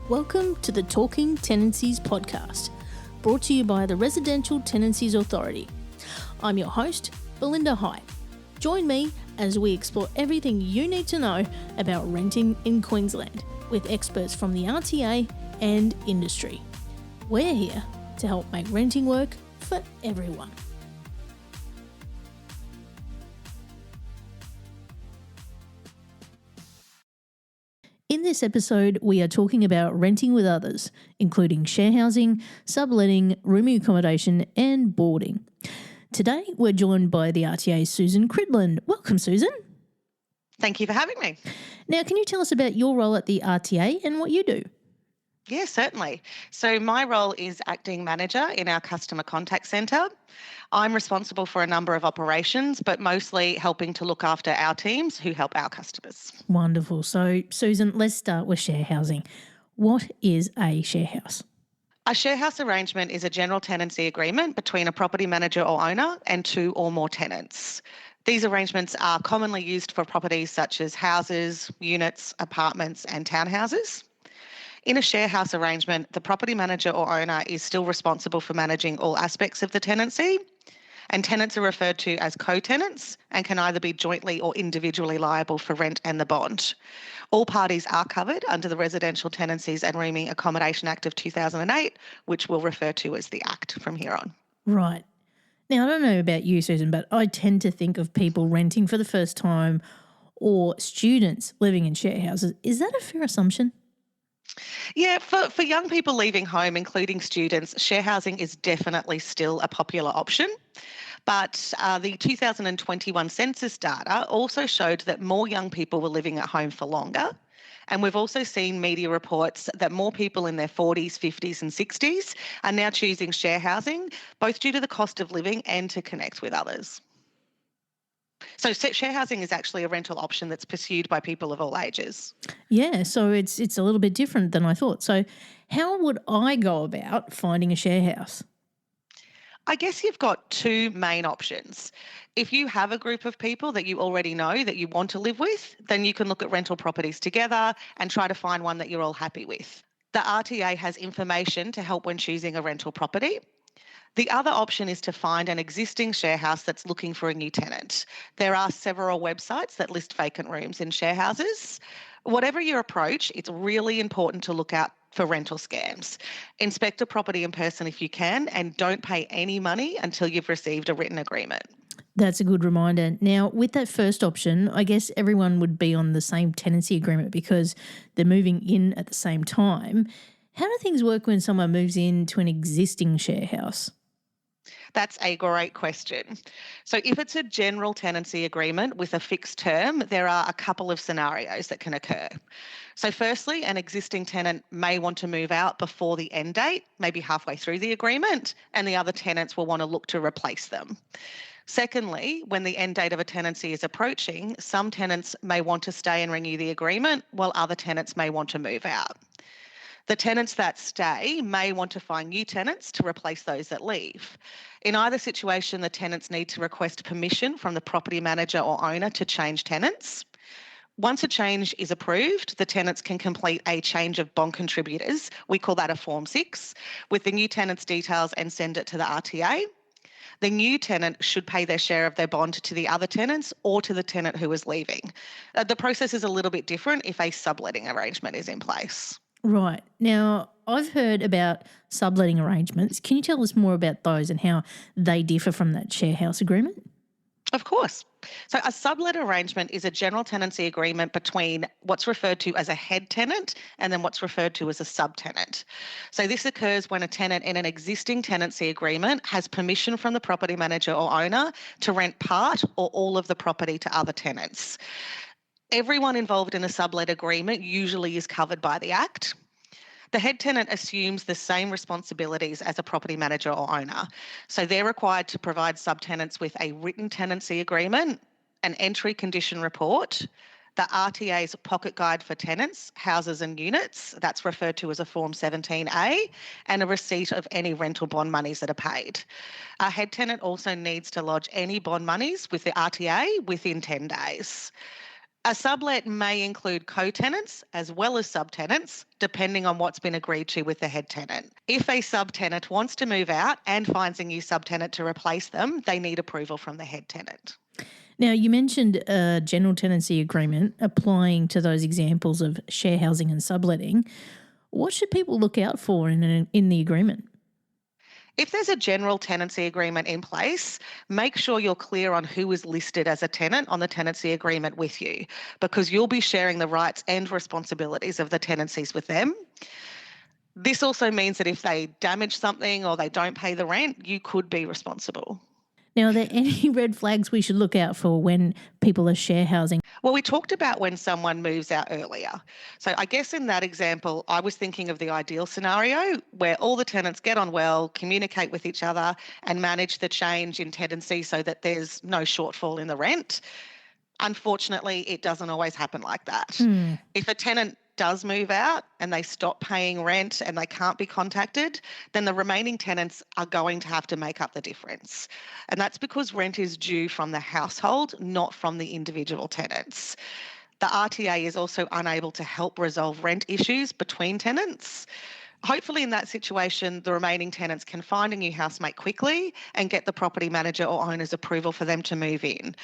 Welcome to the Talking Tenancies podcast, brought to you by the Residential Tenancies Authority. I'm your host, Belinda High. Join me as we explore everything you need to know about renting in Queensland with experts from the RTA and industry. We're here to help make renting work for everyone. In this episode, we are talking about renting with others, including share housing, subletting, rooming accommodation, and boarding. Today, we're joined by the RTA's Susan Cridland. Welcome, Susan. Thank you for having me. Now, can you tell us about your role at the RTA and what you do? Yeah, certainly. So my role is acting manager in our customer contact centre. I'm responsible for a number of operations, but mostly helping to look after our teams who help our customers. Wonderful. So, Susan, let's start with share housing. What is a share house? A share house arrangement is a general tenancy agreement between a property manager or owner and two or more tenants. These arrangements are commonly used for properties such as houses, units, apartments, and townhouses. In a share house arrangement, the property manager or owner is still responsible for managing all aspects of the tenancy, and tenants are referred to as co-tenants and can either be jointly or individually liable for rent and the bond. All parties are covered under the Residential Tenancies and Rooming Accommodation Act of 2008, which we'll refer to as the Act from here on. Right. Now, I don't know about you, Susan, but I tend to think of people renting for the first time or students living in share houses. Is that a fair assumption? Yeah, for young people leaving home, including students, share housing is definitely still a popular option. But the 2021 census data also showed that more young people were living at home for longer. And we've also seen media reports that more people in their 40s, 50s and 60s are now choosing share housing, both due to the cost of living and to connect with others. So share housing is actually a rental option that's pursued by people of all ages. Yeah, so it's a little bit different than I thought. So how would I go about finding a share house? I guess you've got two main options. If you have a group of people that you already know that you want to live with, then you can look at rental properties together and try to find one that you're all happy with. The RTA has information to help when choosing a rental property. The other option is to find an existing share house that's looking for a new tenant. There are several websites that list vacant rooms in share houses. Whatever your approach, it's really important to look out for rental scams. Inspect a property in person if you can, and don't pay any money until you've received a written agreement. That's a good reminder. Now, with that first option, I guess everyone would be on the same tenancy agreement because they're moving in at the same time. How do things work when someone moves into an existing share house? That's a great question. So if it's a general tenancy agreement with a fixed term, there are a couple of scenarios that can occur. So firstly, an existing tenant may want to move out before the end date, maybe halfway through the agreement, and the other tenants will want to look to replace them. Secondly, when the end date of a tenancy is approaching, some tenants may want to stay and renew the agreement, while other tenants may want to move out. The tenants that stay may want to find new tenants to replace those that leave. In either situation, the tenants need to request permission from the property manager or owner to change tenants. Once a change is approved, the tenants can complete a change of bond contributors. We call that a Form 6, with the new tenant's details and send it to the RTA. The new tenant should pay their share of their bond to the other tenants or to the tenant who is leaving. The process is a little bit different if a subletting arrangement is in place. Right. Now, I've heard about subletting arrangements. Can you tell us more about those and how they differ from that share house agreement? Of course. So a sublet arrangement is a general tenancy agreement between what's referred to as a head tenant and then what's referred to as a subtenant. So this occurs when a tenant in an existing tenancy agreement has permission from the property manager or owner to rent part or all of the property to other tenants. Everyone involved in a sublet agreement usually is covered by the Act. The head tenant assumes the same responsibilities as a property manager or owner. So they're required to provide subtenants with a written tenancy agreement, an entry condition report, the RTA's pocket guide for tenants, houses and units, that's referred to as a Form 17A, and a receipt of any rental bond monies that are paid. A head tenant also needs to lodge any bond monies with the RTA within 10 days. A sublet may include co-tenants as well as subtenants, depending on what's been agreed to with the head tenant. If a subtenant wants to move out and finds a new subtenant to replace them, they need approval from the head tenant. Now, you mentioned a general tenancy agreement applying to those examples of share housing and subletting. What should people look out for in the agreement? If there's a general tenancy agreement in place, make sure you're clear on who is listed as a tenant on the tenancy agreement with you, because you'll be sharing the rights and responsibilities of the tenancies with them. This also means that if they damage something or they don't pay the rent, you could be responsible. Now, are there any red flags we should look out for when people are share housing? Well, we talked about when someone moves out earlier. So I guess in that example, I was thinking of the ideal scenario where all the tenants get on well, communicate with each other, and manage the change in tenancy so that there's no shortfall in the rent. Unfortunately, it doesn't always happen like that. If a tenant does move out and they stop paying rent and they can't be contacted, then the remaining tenants are going to have to make up the difference. And that's because rent is due from the household, not from the individual tenants. The RTA is also unable to help resolve rent issues between tenants. Hopefully, in that situation, the remaining tenants can find a new housemate quickly and get the property manager or owner's approval for them to move in.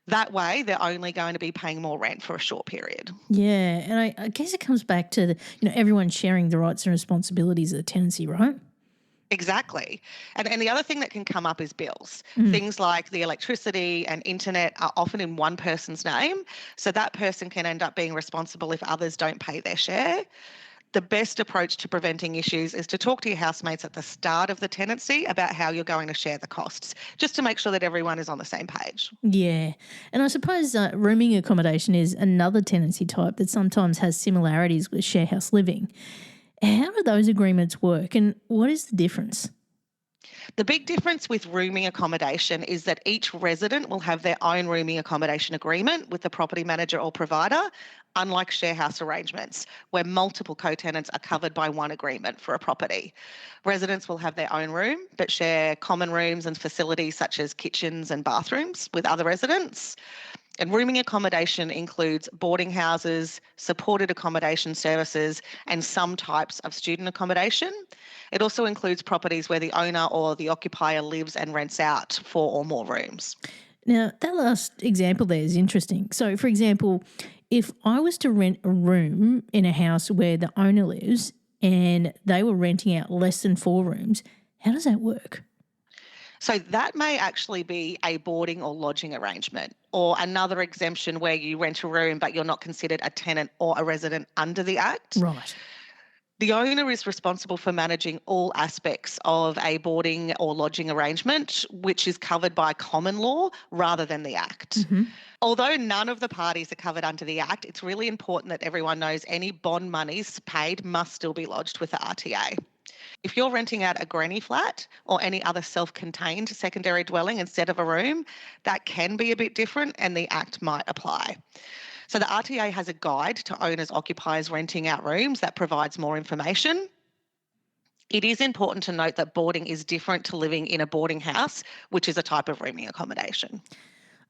That way, they're only going to be paying more rent for a short period. Yeah, and I guess it comes back to everyone sharing the rights and responsibilities of the tenancy, right? Exactly. And the other thing that can come up is bills. Things like the electricity and internet are often in one person's name, so that person can end up being responsible if others don't pay their share. The best approach to preventing issues is to talk to your housemates at the start of the tenancy about how you're going to share the costs, just to make sure that everyone is on the same page. Yeah, and I suppose rooming accommodation is another tenancy type that sometimes has similarities with share house living. How do those agreements work, and what is the difference? The big difference with rooming accommodation is that each resident will have their own rooming accommodation agreement with the property manager or provider, unlike share house arrangements, where multiple co-tenants are covered by one agreement for a property. Residents will have their own room, but share common rooms and facilities such as kitchens and bathrooms with other residents. And rooming accommodation includes boarding houses, supported accommodation services, and some types of student accommodation. It also includes properties where the owner or the occupier lives and rents out 4 or more rooms. Now, that last example there is interesting. So, for example, if I was to rent a room in a house where the owner lives and they were renting out less than 4 rooms, how does that work? So that may actually be a boarding or lodging arrangement, or another exemption where you rent a room but you're not considered a tenant or a resident under the Act. Right. The owner is responsible for managing all aspects of a boarding or lodging arrangement, which is covered by common law rather than the Act. Although none of the parties are covered under the Act, it's really important that everyone knows any bond monies paid must still be lodged with the RTA. If you're renting out a granny flat or any other self-contained secondary dwelling instead of a room, that can be a bit different and the Act might apply. So the RTA has a guide to owners occupiers renting out rooms that provides more information. It is important to note that boarding is different to living in a boarding house, which is a type of rooming accommodation.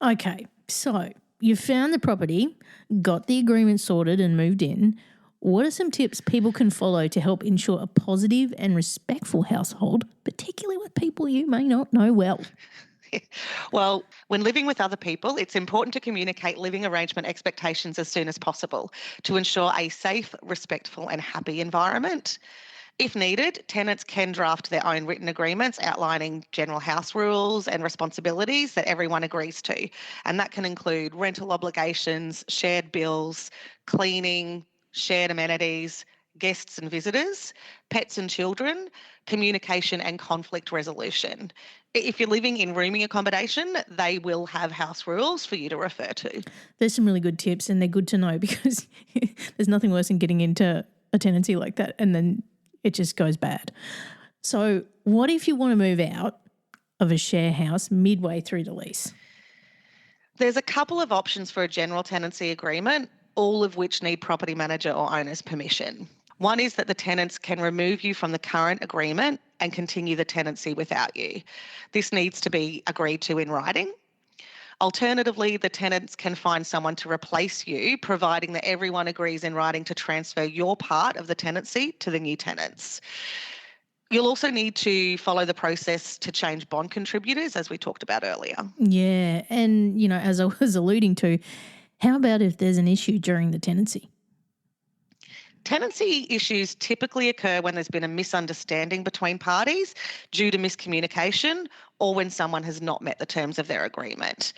Okay, so you found the property, got the agreement sorted and moved in. What are some tips people can follow to help ensure a positive and respectful household, particularly with people you may not know well? Well, when living with other people, it's important to communicate living arrangement expectations as soon as possible to ensure a safe, respectful, and happy environment. If needed, tenants can draft their own written agreements outlining general house rules and responsibilities that everyone agrees to. And that can include rental obligations, shared bills, cleaning, shared amenities, guests and visitors, pets and children, communication and conflict resolution. If you're living in rooming accommodation, they will have house rules for you to refer to. There's some really good tips and they're good to know because there's nothing worse than getting into a tenancy like that and then it just goes bad. So what if you want to move out of a share house midway through the lease? There's a couple of options for a general tenancy agreement, all of which need property manager or owner's permission. One is that the tenants can remove you from the current agreement and continue the tenancy without you. This needs to be agreed to in writing. Alternatively, the tenants can find someone to replace you, providing that everyone agrees in writing to transfer your part of the tenancy to the new tenants. You'll also need to follow the process to change bond contributors, as we talked about earlier. Yeah. And, as I was alluding to, how about if there's an issue during the tenancy? Tenancy issues typically occur when there's been a misunderstanding between parties due to miscommunication or when someone has not met the terms of their agreement.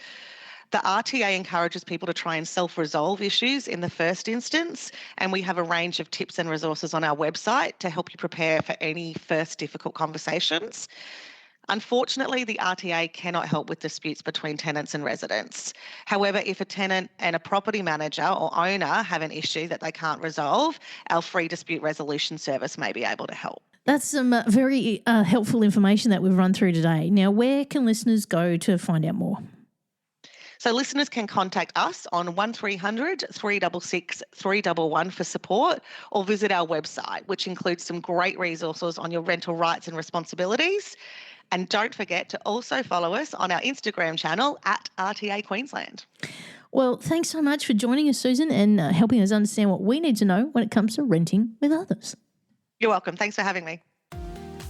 The RTA encourages people to try and self-resolve issues in the first instance, and we have a range of tips and resources on our website to help you prepare for any first difficult conversations. Unfortunately, the RTA cannot help with disputes between tenants and residents. However, if a tenant and a property manager or owner have an issue that they can't resolve, our free dispute resolution service may be able to help. That's some very helpful information that we've run through today. Now, where can listeners go to find out more? So listeners can contact us on 1300 366 311 for support, or visit our website, which includes some great resources on your rental rights and responsibilities. And don't forget to also follow us on our Instagram channel at RTA Queensland. Well, thanks so much for joining us, Susan, and helping us understand what we need to know when it comes to renting with others. You're welcome. Thanks for having me.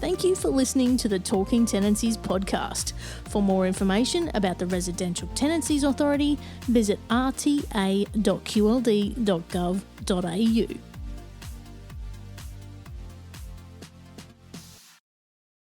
Thank you for listening to the Talking Tenancies podcast. For more information about the Residential Tenancies Authority, visit rta.qld.gov.au.